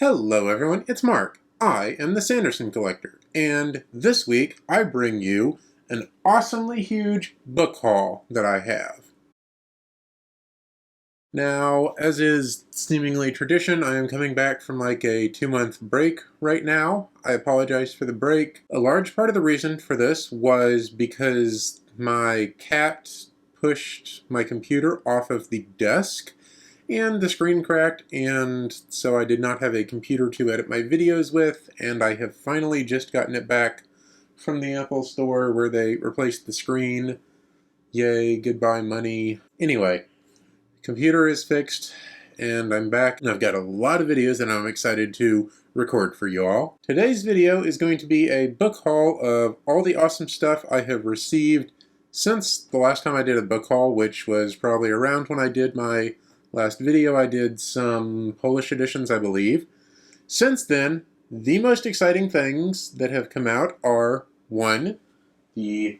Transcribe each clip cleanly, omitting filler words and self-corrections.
Hello everyone, it's Mark. I am the Sanderson Collector, and this week I bring you an awesomely huge book haul that I have. Now, as is seemingly tradition, I am coming back from like a 2-month break right now. I apologize for the break. A large part of the reason for this was because my cat pushed my computer off of the desk and the screen cracked, and so I did not have a computer to edit my videos with, and I have finally just gotten it back from the Apple store where they replaced the screen. Yay, goodbye money. Anyway, computer is fixed, and I'm back, and I've got a lot of videos that I'm excited to record for you all. Today's video is going to be a book haul of all the awesome stuff I have received since the last time I did a book haul, which was probably around when I did my last video. I did some Polish editions, I believe. Since then, the most exciting things that have come out are, 1, the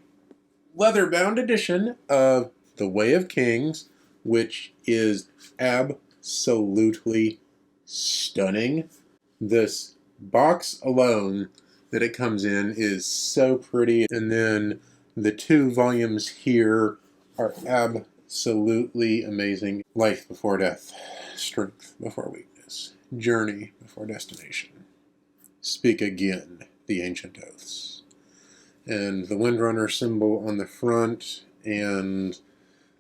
Leatherbound edition of The Way of Kings, which is absolutely stunning. This box alone that it comes in is so pretty, and then the 2 volumes here are absolutely amazing. Life before death, strength before weakness, journey before destination. Speak again, the ancient oaths. And the Windrunner symbol on the front, and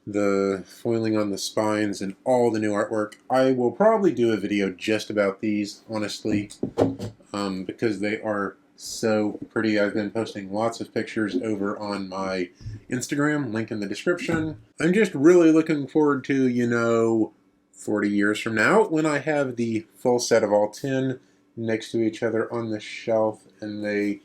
the foiling on the spines, and all the new artwork. I will probably do a video just about these, honestly, because they are so pretty. I've been posting lots of pictures over on my Instagram, link in the description. I'm just really looking forward to, 40 years from now, when I have the full set of all 10 next to each other on the shelf, and they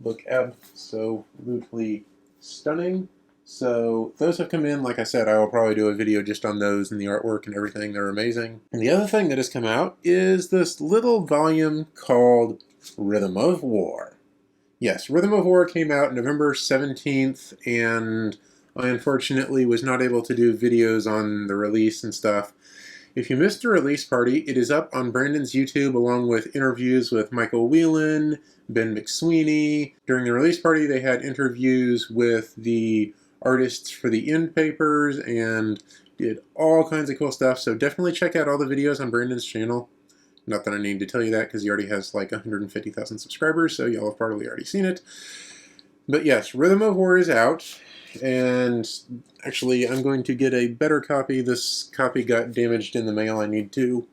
look absolutely stunning. So those have come in. Like I said, I will probably do a video just on those and the artwork and everything. They're amazing. And the other thing that has come out is this little volume called Rhythm of War. Yes, Rhythm of War came out November 17th, and I unfortunately was not able to do videos on the release and stuff. If you missed the release party, it is up on Brandon's YouTube, along with interviews with Michael Whelan, Ben McSweeney. During the release party, they had interviews with the artists for the end papers and did all kinds of cool stuff. So definitely check out all the videos on Brandon's channel. Not that I need to tell you that, because he already has like 150,000 subscribers, so y'all have probably already seen it. But yes, Rhythm of War is out, and actually I'm going to get a better copy. This copy got damaged in the mail. I need to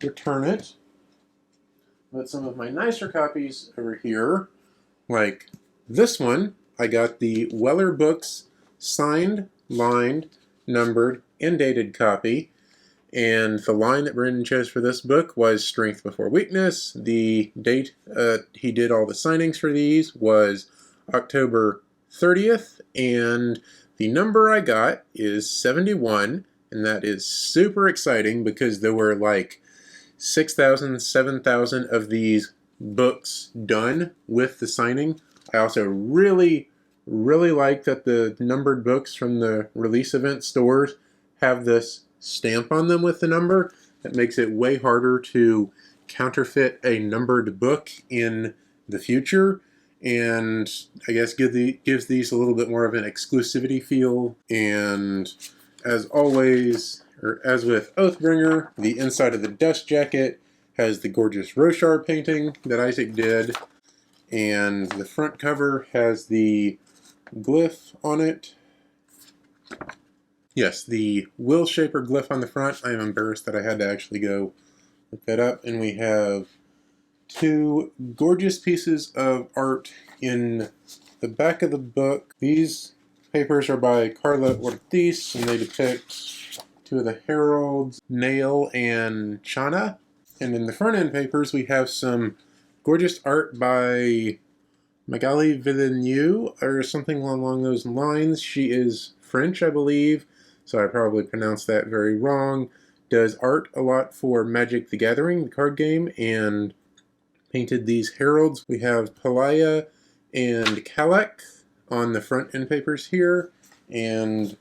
return it. But some of my nicer copies over here, like this one, I got the Weller Books signed, lined, numbered, and dated copy. And the line that Brandon chose for this book was Strength Before Weakness. The date he did all the signings for these was October 30th, and the number I got is 71, and that is super exciting because there were like 6,000, 7,000 of these books done with the signing. I also really like that the numbered books from the release event stores have this stamp on them with the number. That makes it way harder to counterfeit a numbered book in the future, and I guess gives these a little bit more of an exclusivity feel. And as always, or as with Oathbringer, the inside of the dust jacket has the gorgeous Roshar painting that Isaac did, and the front cover has the glyph on it. Yes, the Will Shaper glyph on the front. I am embarrassed that I had to actually go look that up. And we have 2 gorgeous pieces of art in the back of the book. These papers are by Carla Ortiz, and they depict 2 of the heralds, Nail and Chana. And in the front end papers, we have some gorgeous art by Magali Villeneuve, or something along those lines. She is French, I believe, so I probably pronounced that very wrong. Does art a lot for Magic the Gathering, the card game, and painted these heralds. We have Pelaya and Kalak on the front end papers here, and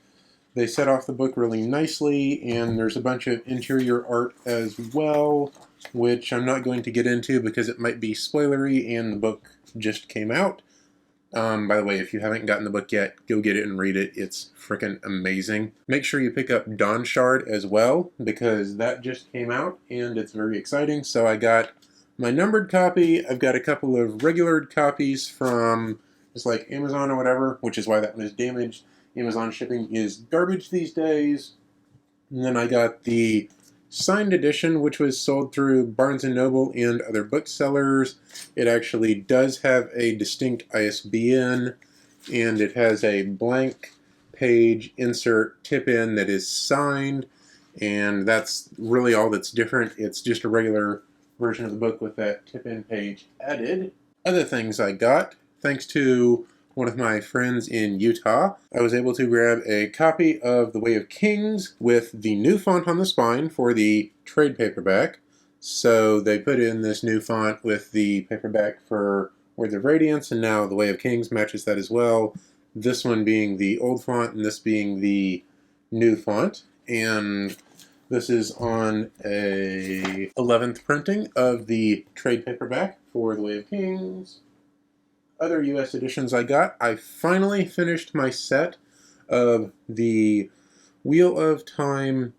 they set off the book really nicely, and there's a bunch of interior art as well. which I'm not going to get into because it might be spoilery and the book just came out. By the way, if you haven't gotten the book yet, go get it and read it. It's freaking amazing. Make sure you pick up Dawn Shard as well, because that just came out and it's very exciting. So I got my numbered copy. I've got a couple of regular copies from just like Amazon or whatever, which is why that one is damaged. Amazon shipping is garbage these days. And then I got the signed edition, which was sold through Barnes & Noble and other booksellers. It actually does have a distinct ISBN, and it has a blank page insert tip-in that is signed, and that's really all that's different. It's just a regular version of the book with that tip-in page added. Other things I got, thanks to one of my friends in Utah, I was able to grab a copy of The Way of Kings with the new font on the spine for the trade paperback. So they put in this new font with the paperback for Words of Radiance, and now The Way of Kings matches that as well. This one being the old font and this being the new font. And this is on a 11th printing of the trade paperback for The Way of Kings. Other US editions I got, I finally finished my set of the Wheel of Time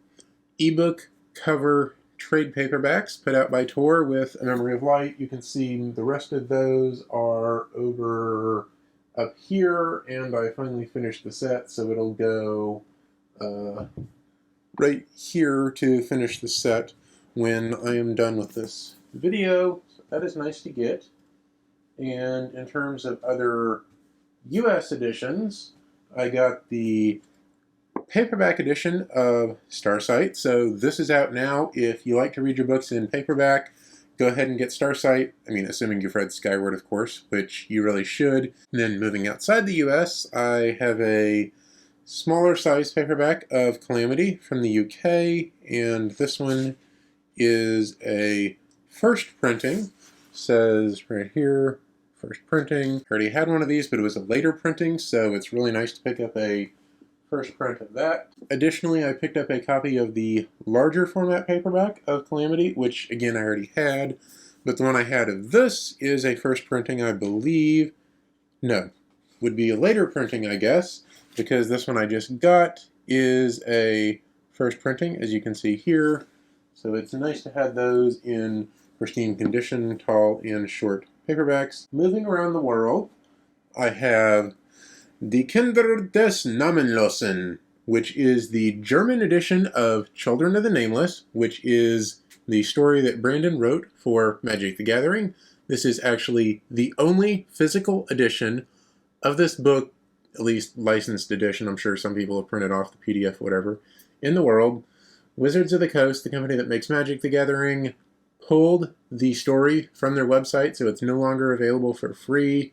ebook cover trade paperbacks put out by Tor with A Memory of Light. You can see the rest of those are over up here, and I finally finished the set, so it'll go right here to finish the set when I am done with this video. So that is nice to get. And in terms of other US editions, I got the paperback edition of Starsight. So this is out now. If you like to read your books in paperback, go ahead and get Starsight. I mean, assuming you've read Skyward, of course, which you really should. And then moving outside the US, I have a smaller size paperback of Calamity from the UK, and this one is a first printing. Says right here, first printing. I already had one of these, but it was a later printing, so it's really nice to pick up a first print of that. Additionally, I picked up a copy of the larger format paperback of Calamity, which again I already had, but the one I had of this is a first printing, I believe. No, would be a later printing, I guess, because this one I just got is a first printing, as you can see here. So it's nice to have those in pristine condition, tall and short paperbacks. Moving around the world, I have Die Kinder des Namenlosen, which is the German edition of Children of the Nameless, which is the story that Brandon wrote for Magic the Gathering. This is actually the only physical edition of this book, at least licensed edition. I'm sure some people have printed off the PDF, whatever, in the world. Wizards of the Coast, the company that makes Magic the Gathering, pulled the story from their website, so it's no longer available for free,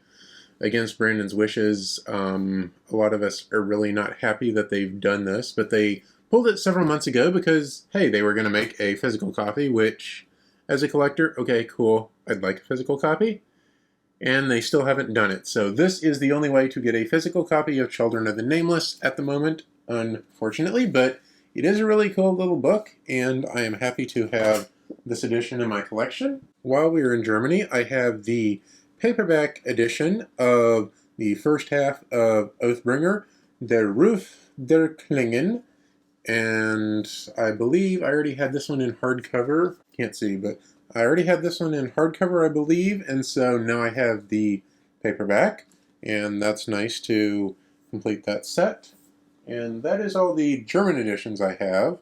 against Brandon's wishes. A lot of us are really not happy that they've done this, but they pulled it several months ago because, hey, they were going to make a physical copy, which, as a collector, okay, cool, I'd like a physical copy, and they still haven't done it. So this is the only way to get a physical copy of Children of the Nameless at the moment, unfortunately, but it is a really cool little book, and I am happy to have this edition in my collection. While we are in Germany, I have the paperback edition of the first half of Oathbringer, Der Ruf der Klingen, and I believe I already had this one in hardcover. Can't see, but I already had this one in hardcover, I believe, and so now I have the paperback, and that's nice to complete that set. And that is all the German editions I have.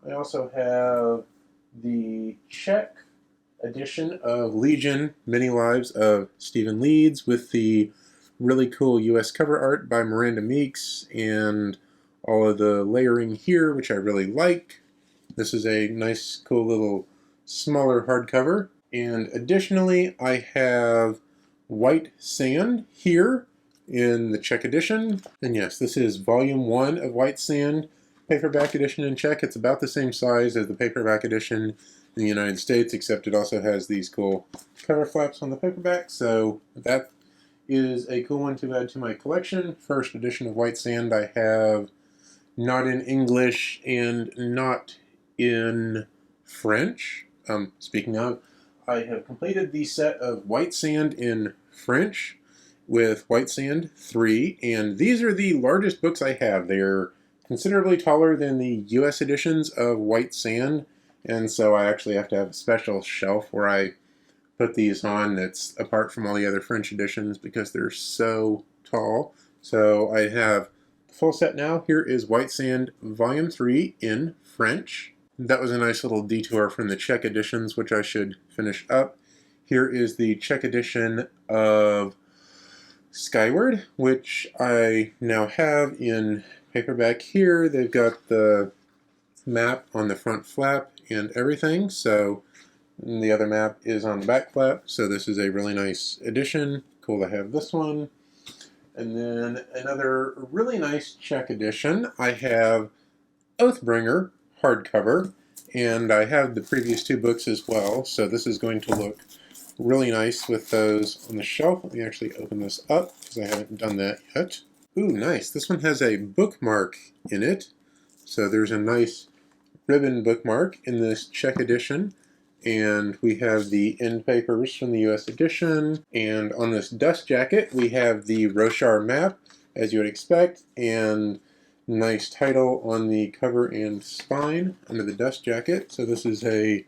I also have the Czech edition of Legion, Many Lives of Stephen Leeds, with the really cool US cover art by Miranda Meeks and all of the layering here, which I really like. This is a nice, cool little smaller hardcover. And additionally, I have White Sand here in the Czech edition. And yes, this is volume 1 of White Sand, paperback edition in Czech. It's about the same size as the paperback edition in the United States, except it also has these cool cover flaps on the paperback, so that is a cool one to add to my collection. First edition of White Sand I have not in English and not in French, Speaking of, I have completed the set of White Sand in French with White Sand 3, and these are the largest books I have. They're considerably taller than the US editions of White Sand, and so I actually have to have a special shelf where I put these on that's apart from all the other French editions because they're so tall. So I have the full set now. Here is White Sand Volume 3 in French. That was a nice little detour from the Czech editions, which I should finish up. Here is the Czech edition of Skyward, which I now have in paperback here. They've got the map on the front flap and everything, so the other map is on the back flap, so this is a really nice edition. Cool to have this one. And then another really nice Czech edition. I have Oathbringer hardcover, and I have the previous two books as well, so this is going to look really nice with those on the shelf. Let me actually open this up because I haven't done that yet. Ooh, nice. This one has a bookmark in it, so there's a nice ribbon bookmark in this Czech edition. And we have the end papers from the US edition, and on this dust jacket we have the Rochar map, as you would expect, and nice title on the cover and spine under the dust jacket. So this is a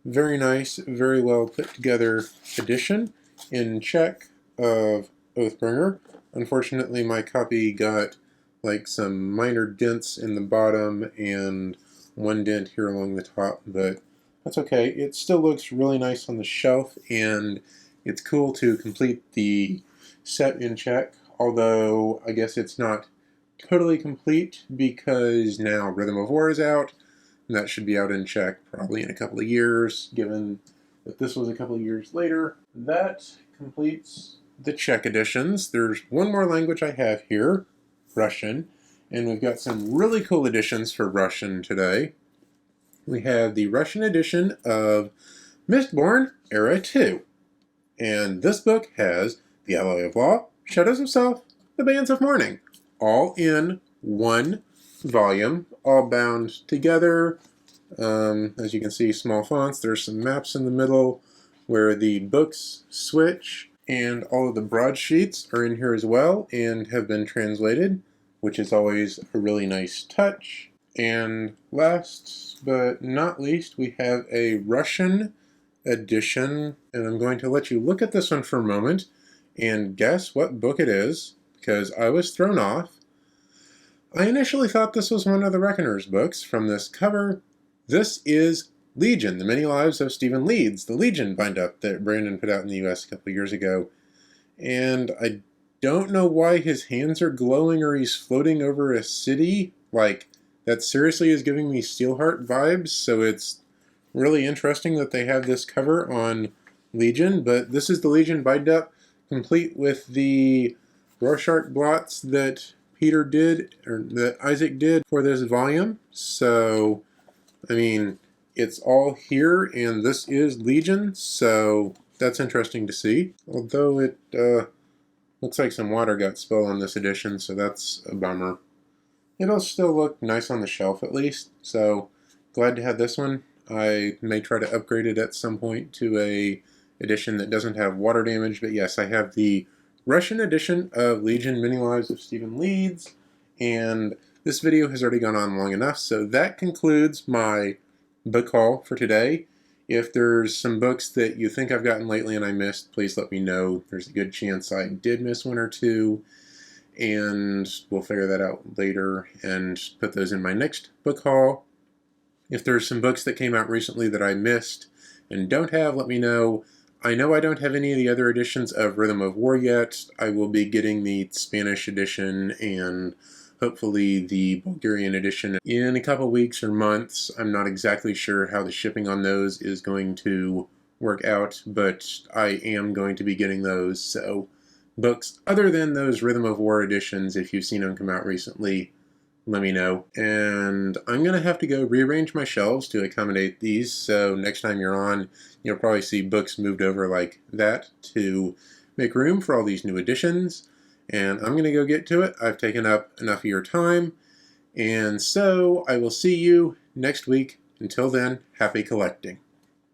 very nice, very well put together edition in Czech of Oathbringer. Unfortunately, my copy got like some minor dents in the bottom and one dent here along the top, but that's okay. It still looks really nice on the shelf, and it's cool to complete the set in Czech, although I guess it's not totally complete because now Rhythm of War is out, and that should be out in Czech probably in a couple of years, given that this was a couple of years later. That completes the Czech editions. There's one more language I have here, Russian, and we've got some really cool editions for Russian today. We have the Russian edition of Mistborn Era 2. And this book has The Alloy of Law, Shadows of Self, The Bands of Mourning, all in one volume, all bound together. As you can see, small fonts. There's some maps in the middle where the books switch, and all of the broadsheets are in here as well and have been translated, which is always a really nice touch. And last but not least, we have a Russian edition, and I'm going to let you look at this one for a moment and guess what book it is, because I was thrown off. I initially thought this was one of the Reckoners books from this cover. This is Legion, The Many Lives of Stephen Leeds, the Legion bind-up that Brandon put out in the US a couple years ago. And I don't know why his hands are glowing or he's floating over a city. Like, that seriously is giving me Steelheart vibes, so it's really interesting that they have this cover on Legion, but this is the Legion bind-up, complete with the Rorschach blots that Peter did, or that Isaac did for this volume. So, I mean, it's all here, and this is Legion, so that's interesting to see. Although it looks like some water got spilled on this edition, so that's a bummer. It'll still look nice on the shelf at least, so glad to have this one. I may try to upgrade it at some point to a edition that doesn't have water damage, but yes, I have the Russian edition of Legion Many Lives of Stephen Leeds, and this video has already gone on long enough, so that concludes my book haul for today. If there's some books that you think I've gotten lately and I missed, please let me know. There's a good chance I did miss one or two, and we'll figure that out later and put those in my next book haul. If there's some books that came out recently that I missed and don't have, let me know. I know I don't have any of the other editions of Rhythm of War yet. I will be getting the Spanish edition and hopefully the Bulgarian edition in a couple weeks or months. I'm not exactly sure how the shipping on those is going to work out, but I am going to be getting those, so books other than those Rhythm of War editions, if you've seen them come out recently, let me know. And I'm going to have to go rearrange my shelves to accommodate these, so next time you're on, you'll probably see books moved over like that to make room for all these new editions. And I'm going to go get to it. I've taken up enough of your time, and so I will see you next week. Until then, happy collecting.